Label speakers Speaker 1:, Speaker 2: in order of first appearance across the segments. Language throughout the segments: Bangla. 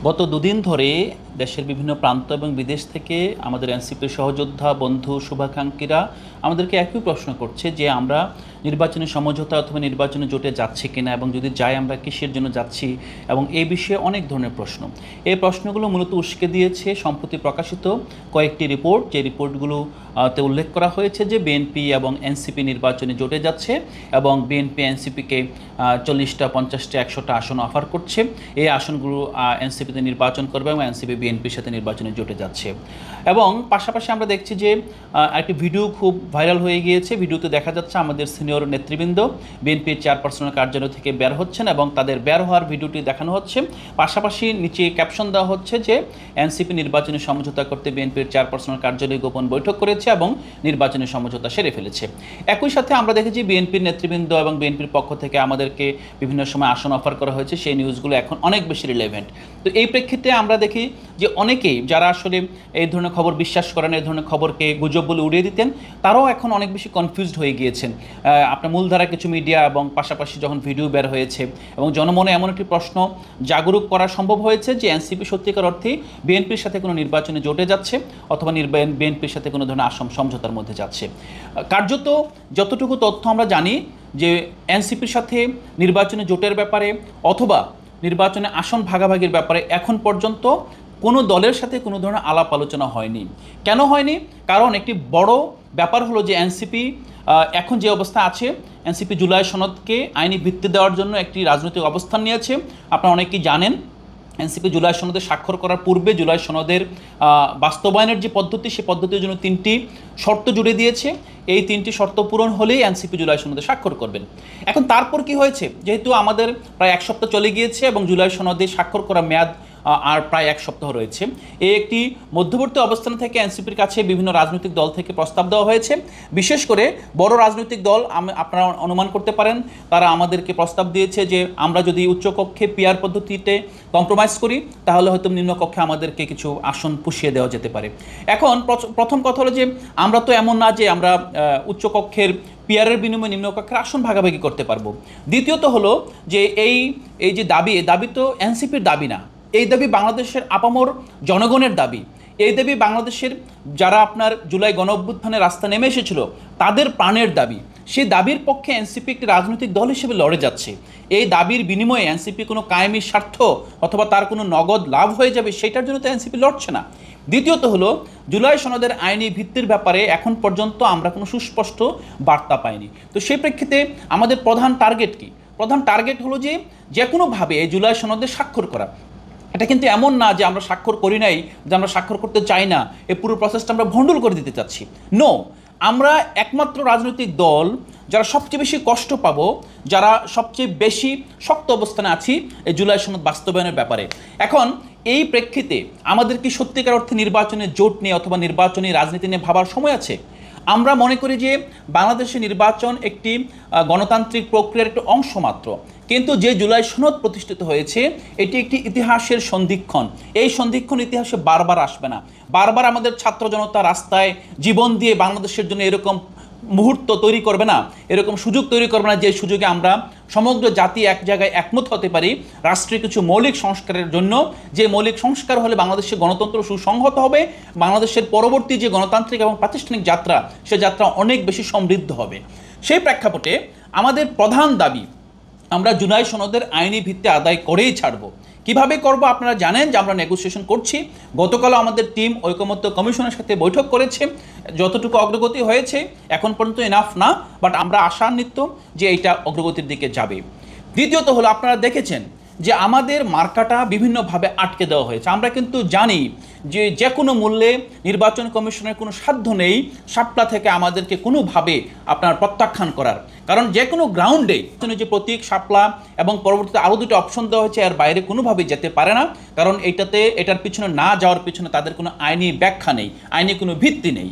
Speaker 1: গত দুদিন ধরে দেশের বিভিন্ন প্রান্ত এবং বিদেশ থেকে আমাদের এনসিপির সহযোদ্ধা বন্ধু শুভাকাঙ্ক্ষীরা আমাদেরকে একই প্রশ্ন করছে যে আমরা নির্বাচনী সমঝোতা অথবা নির্বাচনী জোটে যাচ্ছি কিনা এবং যদি যাই আমরা কিসের জন্য যাচ্ছি এবং এই বিষয়ে অনেক ধরনের প্রশ্ন। এই প্রশ্নগুলো মূলত উস্কে দিয়েছে সম্প্রতি প্রকাশিত কয়েকটি রিপোর্ট, যে রিপোর্টগুলোতে উল্লেখ করা হয়েছে যে বিএনপি এবং এনসিপি নির্বাচনী জোটে যাচ্ছে এবং বিএনপি এনসিপিকে 40টা 50টা 100টা আসন অফার করছে। এই আসনগুলো এনসিপিতে নির্বাচন করবে এবং এনসিপি বিএনপির সাথে নির্বাচনে জোটে যাচ্ছে। এবং পাশাপাশি আমরা দেখছি যে একটি ভিডিও খুব ভাইরাল হয়ে গিয়েছে। ভিডিওতে দেখা যাচ্ছে আমাদের সিনিয়র নেতৃবৃন্দ বিএনপির চেয়ারপারসনের কার্যালয় থেকে বের হচ্ছেন এবং তাদের বের হওয়ার ভিডিওটি দেখানো হচ্ছে। পাশাপাশি নিচে ক্যাপশন দেওয়া হচ্ছে যে এনসিপি নির্বাচনী সমঝোতা করতে বিএনপির চেয়ারপারসনের কার্যালয়ে গোপন বৈঠক করেছে এবং নির্বাচনী সমঝোতা সেরে ফেলেছে। একই সাথে আমরা দেখেছি বিএনপির নেতৃবৃন্দ এবং বিএনপির পক্ষ থেকে আমাদেরকে বিভিন্ন সময় আসন অফার করা হয়েছে। সেই নিউজগুলো এখন অনেক বেশি রিলেভেন্ট। তো এই প্রেক্ষিতে আমরা দেখি যে অনেকেই যারা আসলে এই ধরনের খবর বিশ্বাস করেন, এই ধরনের খবরকে গুজব বলে উড়িয়ে দিতেন, তারাও এখন অনেক বেশি কনফিউজড হয়ে গিয়েছেন। আপনার মূলধারা কিছু মিডিয়া এবং পাশাপাশি যখন ভিডিও বের হয়েছে এবং জনমনে এমন একটি প্রশ্ন জাগরুক করা সম্ভব হয়েছে যে এনসিপি সত্যিকার অর্থে বিএনপির সাথে কোনো নির্বাচনে জোটে যাচ্ছে অথবা বিএনপির সাথে কোনো ধরনের সমঝোতার মধ্যে যাচ্ছে। কার্যত যতটুকু তথ্য আমরা জানি যে এনসিপির সাথে নির্বাচনে জোটের ব্যাপারে অথবা নির্বাচনে আসন ভাগাভাগির ব্যাপারে এখন পর্যন্ত কোনো দলের সাথে কোনো ধরনের আলাপ আলোচনা হয়নি। কেন হয়নি? কারণ একটি বড় ব্যাপার হলো যে এনসিপি এখন যে অবস্থা আছে, এনসিপি জুলাই সনদকে আইনি ভিত্তি দেওয়ার জন্য একটি রাজনৈতিক অবস্থান নিয়েছে। আপনারা অনেকেই জানেন এনসিপি জুলাই সনদে স্বাক্ষর করার পূর্বে জুলাই সনদের বাস্তবায়নের যে পদ্ধতি, সেই পদ্ধতির জন্য 3টি শর্ত জুড়ে দিয়েছে। এই 3টি শর্ত পূরণ হলেই এনসিপি জুলাই সনদে স্বাক্ষর করবেন। এখন তারপর কি হয়েছে, যেহেতু আমাদের প্রায় 1 সপ্তাহ চলে গিয়েছে এবং জুলাই সনদে স্বাক্ষর করা মেয়াদ আর প্রায় 1 সপ্তাহ রয়েছে, এই একটি মধ্যবর্তী অবস্থান থেকে এনসিপির কাছে বিভিন্ন রাজনৈতিক দল থেকে প্রস্তাব দেওয়া হয়েছে। বিশেষ করে বড় রাজনৈতিক দল, আপনারা অনুমান করতে পারেন, তারা আমাদেরকে প্রস্তাব দিয়েছে যে আমরা যদি উচ্চকক্ষে পিআর পদ্ধতিতে কম্প্রোমাইজ করি তাহলে হয়তো নিম্নকক্ষে আমাদেরকে কিছু আসন পুষিয়ে দেওয়া যেতে পারে। এখন প্রথম কথা হলো যে আমরা তো এমন না যে আমরা উচ্চকক্ষের পিআরের বিনিময়ে নিম্নকক্ষের আসন ভাগাভাগি করতে পারবো। দ্বিতীয়ত হলো যে এই যে দাবি তো এনসিপির দাবি না, এই দাবি বাংলাদেশের আপামর জনগণের দাবি। এই দাবি বাংলাদেশের যারা আপনার জুলাই গণ অভ্যুত্থানে রাস্তা নেমে এসেছিল তাদের প্রাণের দাবি। সেই দাবির পক্ষে এনসিপি একটি রাজনৈতিক দল হিসেবে লড়ে যাচ্ছে। এই দাবির বিনিময়ে এনসিপি কোনো কায়েমি স্বার্থ অথবা তার কোনো নগদ লাভ হয়ে যাবে সেটার জন্য তো এনসিপি লড়ছে না। দ্বিতীয়ত হলো জুলাই সনদের আইনি ভিত্তির ব্যাপারে এখন পর্যন্ত আমরা কোনো সুস্পষ্ট বার্তা পাইনি। তো সেই প্রেক্ষিতে আমাদের প্রধান টার্গেট কি? প্রধান টার্গেট হলো যে কোনোভাবে এই জুলাই সনদে স্বাক্ষর করা। এটা কিন্তু এমন না যে আমরা স্বাক্ষর করি নাই, যে আমরা স্বাক্ষর করতে চাই না, এই পুরো প্রসেসটা আমরা ভণ্ডুল করে দিতে চাচ্ছি। নো, আমরা একমাত্র রাজনৈতিক দল যারা সবচেয়ে বেশি কষ্ট পাবো, যারা সবচেয়ে বেশি শক্ত অবস্থানে আছি এই জুলাই সনদ বাস্তবায়নের ব্যাপারে। এখন এই প্রেক্ষিতে আমাদের কি সত্যিকার অর্থে নির্বাচনের জোট নিয়ে অথবা নির্বাচনী রাজনীতি নিয়ে ভাবার সময় আছে? আমরা মনে করি যে বাংলাদেশের নির্বাচন একটি গণতান্ত্রিক প্রক্রিয়ার একটি অংশ মাত্র, কিন্তু যে জুলাই সনদ প্রতিষ্ঠিত হয়েছে এটি একটি ইতিহাসের সন্ধিক্ষণ। এই সন্ধিক্ষণ ইতিহাসে বারবার আসবে না। বারবার আমাদের ছাত্র জনতা রাস্তায় জীবন দিয়ে বাংলাদেশের জন্য এরকম মুহূর্ত তৈরি করবে না, এরকম সুযোগ তৈরি করবে না যে সুযোগে আমরা সমগ্র জাতি এক জায়গায় একমত হতে পারি রাষ্ট্রের কিছু মৌলিক সংস্কারের জন্য, যে মৌলিক সংস্কার হলে বাংলাদেশের গণতন্ত্র সুসংহত হবে, বাংলাদেশের পরবর্তী যে গণতান্ত্রিক এবং প্রাতিষ্ঠানিক যাত্রা সে যাত্রা অনেক বেশি সমৃদ্ধ হবে। সেই প্রেক্ষাপটে আমাদের প্রধান দাবি আমরা জুলাই সনদের আইনি ভিত্তি আদায় করেই ছাড়ব। কিভাবে করব? আপনারা জানেন যে আমরা নেগোসিয়েশন করছি। গতকালও আমাদের টিম ঐকমত্য কমিশনের সাথে বৈঠক করেছে। যতটুকু অগ্রগতি হয়েছে এখন পর্যন্ত এনাফ না, বাট আমরা আশান্বিত যে এইটা অগ্রগতির দিকে যাবে। দ্বিতীয়ত হলো আপনারা দেখেছেন যে আমাদের মার্কাটা বিভিন্নভাবে আটকে দেওয়া হয়েছে। আমরা কিন্তু জানি যে কোনো মূল্যে নির্বাচন কমিশনের কোনো সাধ্য নেই শাপলা থেকে আমাদেরকে কোনোভাবে আপনার প্রত্যাখ্যান করার, কারণ যে কোনো গ্রাউন্ডে যে প্রতীক শাপলা এবং পরবর্তীতে আরও 2টি অপশন দেওয়া হয়েছে এর বাইরে কোনোভাবেই যেতে পারে না, কারণ এটার পিছনে না যাওয়ার পিছনে তাদের কোনো আইনি ব্যাখ্যা নেই, আইনি কোনো ভিত্তি নেই।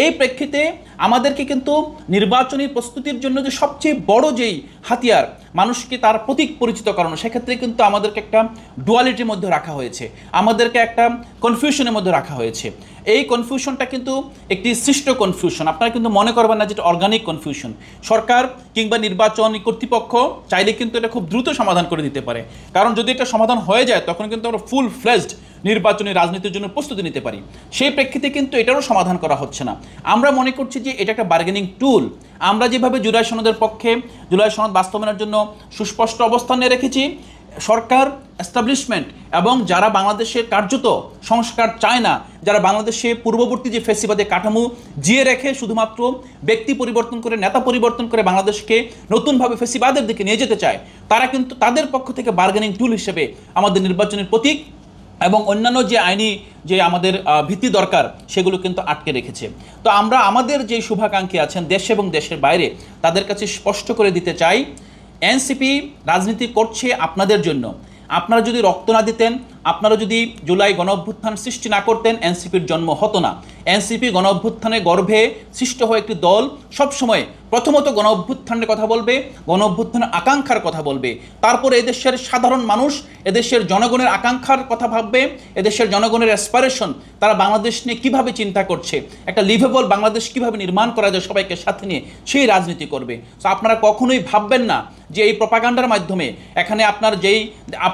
Speaker 1: এই প্রেক্ষিতে আমাদেরকে কিন্তু নির্বাচনী প্রস্তুতির জন্য যে সবচেয়ে বড় যেই হাতিয়ার, মানুষকে তার প্রতীক পরিচিত করানো, সেক্ষেত্রে কিন্তু আমাদেরকে একটা ডুয়ালিটির মধ্যে রাখা হয়েছে, আমাদেরকে একটা কনফিউশনের মধ্যে রাখা হয়েছে। এই কনফিউশনটা কিন্তু একটি সৃষ্ট কনফিউশন, আপনারা কিন্তু মনে করবেন না যেটা অর্গানিক কনফিউশন। সরকার কিংবা নির্বাচনী কর্তৃপক্ষ চাইলে কিন্তু এটা খুব দ্রুত সমাধান করে দিতে পারে, কারণ যদি এটা সমাধান হয়ে যায় তখন কিন্তু আমরা ফুল ফ্লেজড নির্বাচনী রাজনীতির জন্য প্রস্তুতি নিতে পারি। সেই প্রেক্ষিতে কিন্তু এটারও সমাধান করা হচ্ছে না। আমরা মনে করছি যে এটা একটা বার্গেনিং টুল। আমরা যেভাবে জুলাই সনদের পক্ষে, জুলাই সনদ বাস্তবায়নের জন্য সুস্পষ্ট অবস্থান নিয়ে রেখেছি, সরকার, এস্টাবলিশমেন্ট এবং যারা বাংলাদেশের কার্যত সংস্কার চায় না, যারা বাংলাদেশে পূর্ববর্তী যে ফেসিবাদে কাঠামো জিয়ে রেখে শুধুমাত্র ব্যক্তি পরিবর্তন করে, নেতা পরিবর্তন করে বাংলাদেশকে নতুনভাবে ফেসিবাদের দিকে নিয়ে যেতে চায়, তারা কিন্তু তাদের পক্ষ থেকে বার্গেনিং টুল হিসেবে আমাদের নির্বাচনের প্রতীক এবং অন্যান্য যে আইনি যে আমাদের ভিত্তি দরকার সেগুলো কিন্তু আটকে রেখেছে। তো আমরা আমাদের যে শুভাকাঙ্ক্ষী আছেন দেশে এবং দেশের বাইরে, তাদের কাছে স্পষ্ট করে দিতে চাই, এনসিপি রাজনীতি করছে আপনাদের জন্য। আপনারা যদি রক্ত না দিতেন, আপনারা যদি জুলাই গণ অভ্যুত্থান সৃষ্টি না করতেন, এনসিপির জন্ম হতো না। এনসিপি গণ অভ্যুত্থানের গর্ভে সৃষ্ট হয়ে একটি দল সবসময় প্রথমত গণ অভ্যুত্থানের কথা বলবে, গণ অভ্যুত্থানের আকাঙ্ক্ষার কথা বলবে, তারপরে এদেশের সাধারণ মানুষ, এদেশের জনগণের আকাঙ্ক্ষার কথা ভাববে, এদেশের জনগণের অ্যাসপারেশন, তারা বাংলাদেশ নিয়ে কীভাবে চিন্তা করছে, একটা লিভেবল বাংলাদেশ কীভাবে নির্মাণ করা যায় সবাইকে সাথে নিয়ে, সেই রাজনীতি করবে। তো আপনারা কখনোই ভাববেন না যে এই প্রপাগান্ডার মাধ্যমে এখানে আপনার যেই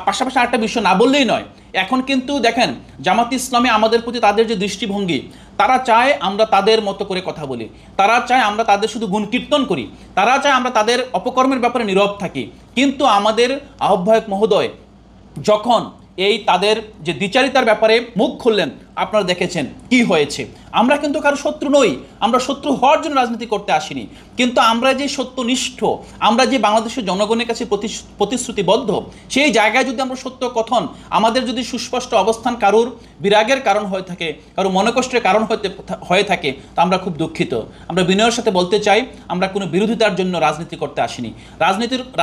Speaker 1: পাশাপাশি আরেকটা বিষয় না বললেই নয়, এখন কিন্তু দেখেন জামাত ইসলামে আমাদের প্রতি তাদের যে দৃষ্টিভঙ্গি, তারা চায় আমরা তাদের মতো করে কথা বলি, তারা চায় আমরা তাদের শুধু গুণকীর্তন করি, তারা চায় আমরা তাদের অপকর্মের ব্যাপারে নীরব থাকি। কিন্তু আমাদের আহ্বায়ক মহোদয় যখন এই তাদের যে দ্বিচারিতার ব্যাপারে মুখ খুললেন, আপনারা দেখেছেন কি হয়েছে। আমরা কিন্তু কারো শত্রু নই, আমরা শত্রু হওয়ার জন্য রাজনীতি করতে আসিনি, কিন্তু আমরা যে সত্যনিষ্ঠ, আমরা যে বাংলাদেশের জনগণের কাছে প্রতিশ্রুতিবদ্ধ, সেই জায়গায় যদি আমরা সত্য কথন, আমাদের যদি সুস্পষ্ট অবস্থান কারুর বিরাগের কারণ হয়ে থাকে, কারো মনোকষ্টের কারণ হয়ে থাকে, তা আমরা খুব দুঃখিত। আমরা বিনয়ের সাথে বলতে চাই, আমরা কোনো বিরোধিতার জন্য রাজনীতি করতে আসিনি।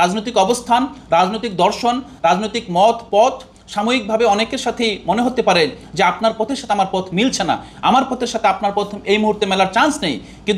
Speaker 1: রাজনৈতিক অবস্থান, রাজনৈতিক দর্শন, রাজনৈতিক মত পথ সাময়িকভাবে অনেকের সাথেই মনে হতে পারে যে আপনার পথের সাথে আমার পথ মিলছে না, আমার পথের সাথে আপনার পথ এই মুহূর্তে মেলার চান্স নেই, কিন্তু